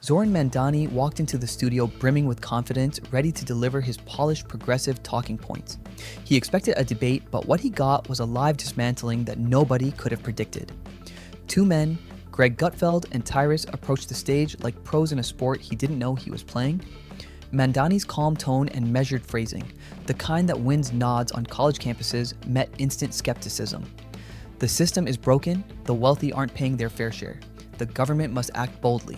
Zoran Mandani walked into the studio brimming with confidence, ready to deliver his polished progressive talking points. He expected a debate, but what he got was a live dismantling that nobody could have predicted. Two men, Greg Gutfeld and Tyrus, approached the stage like pros in a sport he didn't know he was playing. Mandani's calm tone and measured phrasing, the kind that wins nods on college campuses, met instant skepticism. The system is broken, the wealthy aren't paying their fair share. The government must act boldly.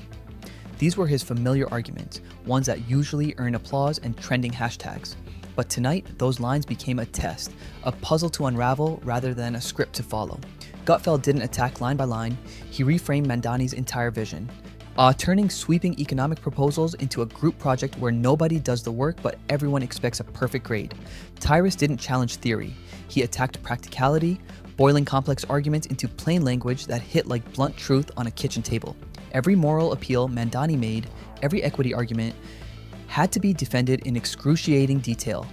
These were his familiar arguments, ones that usually earn applause and trending hashtags. But tonight, those lines became a test, a puzzle to unravel rather than a script to follow. Gutfeld didn't attack line by line, he reframed Mandani's entire vision. Turning sweeping economic proposals into a group project where nobody does the work but everyone expects a perfect grade. Tyrus didn't challenge theory, he attacked practicality, boiling complex arguments into plain language that hit like blunt truth on a kitchen table. Every moral appeal Mandani made, every equity argument, had to be defended in excruciating detail.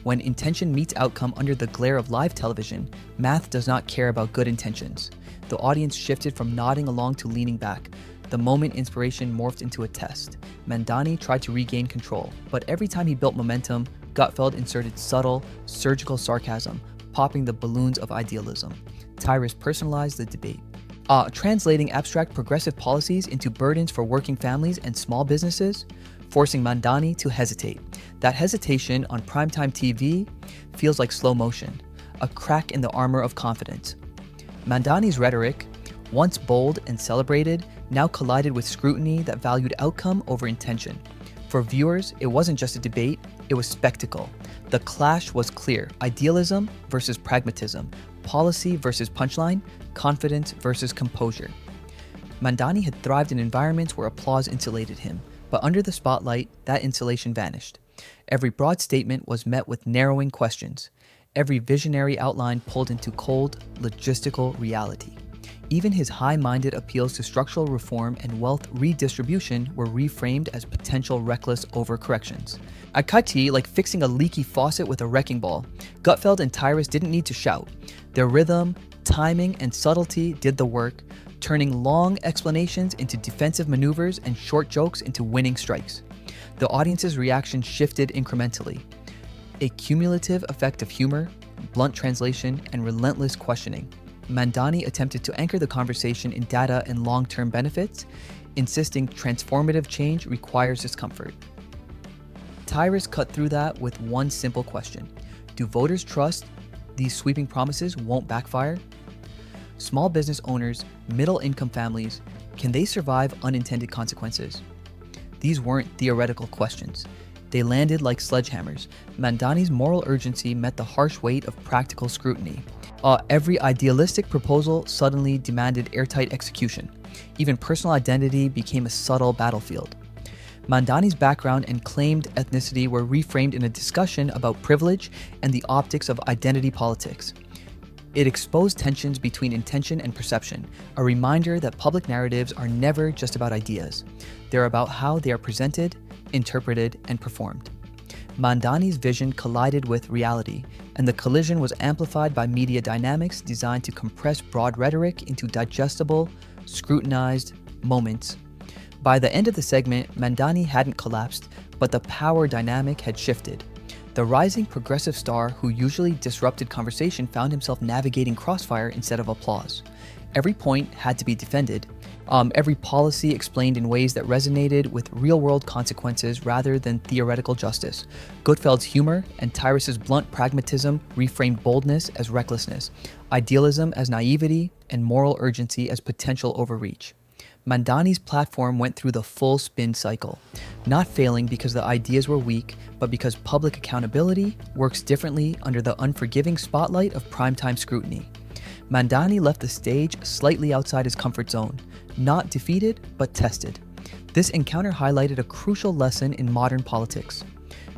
When intention meets outcome under the glare of live television, math does not care about good intentions. The audience shifted from nodding along to leaning back. The moment inspiration morphed into a test. Mandani tried to regain control, but every time he built momentum, Gutfeld inserted subtle, surgical sarcasm, popping the balloons of idealism. Tyrus personalized the debate. Translating abstract progressive policies into burdens for working families and small businesses, forcing Mandani to hesitate. That hesitation on primetime TV feels like slow motion, a crack in the armor of confidence. Mandani's rhetoric, once bold and celebrated, now collided with scrutiny that valued outcome over intention. For viewers, it wasn't just a debate, it was spectacle. The clash was clear: idealism versus pragmatism, policy versus punchline, confidence versus composure. Mandani had thrived in environments where applause insulated him, but under the spotlight, that insulation vanished. Every broad statement was met with narrowing questions. Every visionary outline pulled into cold, logistical reality. Even his high-minded appeals to structural reform and wealth redistribution were reframed as potential reckless overcorrections. At Kati, like fixing a leaky faucet with a wrecking ball, Gutfeld and Tyrus didn't need to shout. Their rhythm, timing, and subtlety did the work, turning long explanations into defensive maneuvers and short jokes into winning strikes. The audience's reaction shifted incrementally. A cumulative effect of humor, blunt translation, and relentless questioning. Mandani attempted to anchor the conversation in data and long-term benefits, insisting transformative change requires discomfort. Tyrus cut through that with one simple question: do voters trust these sweeping promises won't backfire? Small business owners, middle-income families, can they survive unintended consequences? These weren't theoretical questions. They landed like sledgehammers. Mandani's moral urgency met the harsh weight of practical scrutiny. Every idealistic proposal suddenly demanded airtight execution. Even personal identity became a subtle battlefield. Mandani's background and claimed ethnicity were reframed in a discussion about privilege and the optics of identity politics. It exposed tensions between intention and perception, a reminder that public narratives are never just about ideas. They're about how they are presented, interpreted, and performed. Mandani's vision collided with reality, and the collision was amplified by media dynamics designed to compress broad rhetoric into digestible, scrutinized moments. By the end of the segment, Mandani hadn't collapsed, but the power dynamic had shifted. The rising progressive star who usually disrupted conversation found himself navigating crossfire instead of applause. Every point had to be defended. Every policy explained in ways that resonated with real-world consequences rather than theoretical justice. Gutfeld's humor and Tyrus's blunt pragmatism reframed boldness as recklessness, idealism as naivety, and moral urgency as potential overreach. Mandani's platform went through the full spin cycle, not failing because the ideas were weak, but because public accountability works differently under the unforgiving spotlight of primetime scrutiny. Mandani left the stage slightly outside his comfort zone, not defeated, but tested. This encounter highlighted a crucial lesson in modern politics.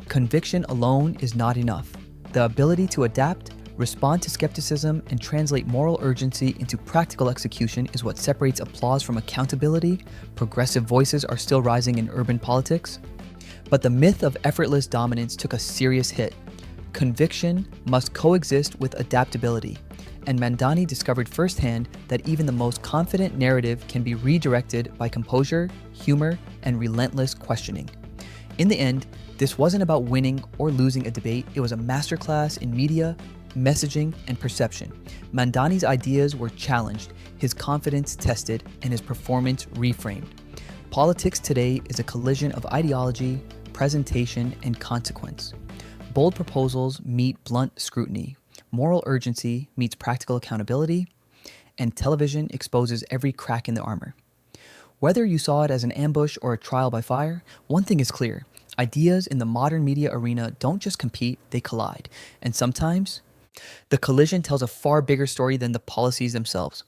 Conviction alone is not enough. The ability to adapt, respond to skepticism, and translate moral urgency into practical execution is what separates applause from accountability. Progressive voices are still rising in urban politics. But the myth of effortless dominance took a serious hit. Conviction must coexist with adaptability. and Mandani discovered firsthand that even the most confident narrative can be redirected by composure, humor, and relentless questioning. In the end, this wasn't about winning or losing a debate, it was a masterclass in media, messaging, and perception. Mandani's ideas were challenged, his confidence tested, and his performance reframed. Politics today is a collision of ideology, presentation, and consequence. Bold proposals meet blunt scrutiny, moral urgency meets practical accountability, and television exposes every crack in the armor. Whether you saw it as an ambush or a trial by fire, one thing is clear. Ideas in the modern media arena don't just compete, they collide. And sometimes, the collision tells a far bigger story than the policies themselves.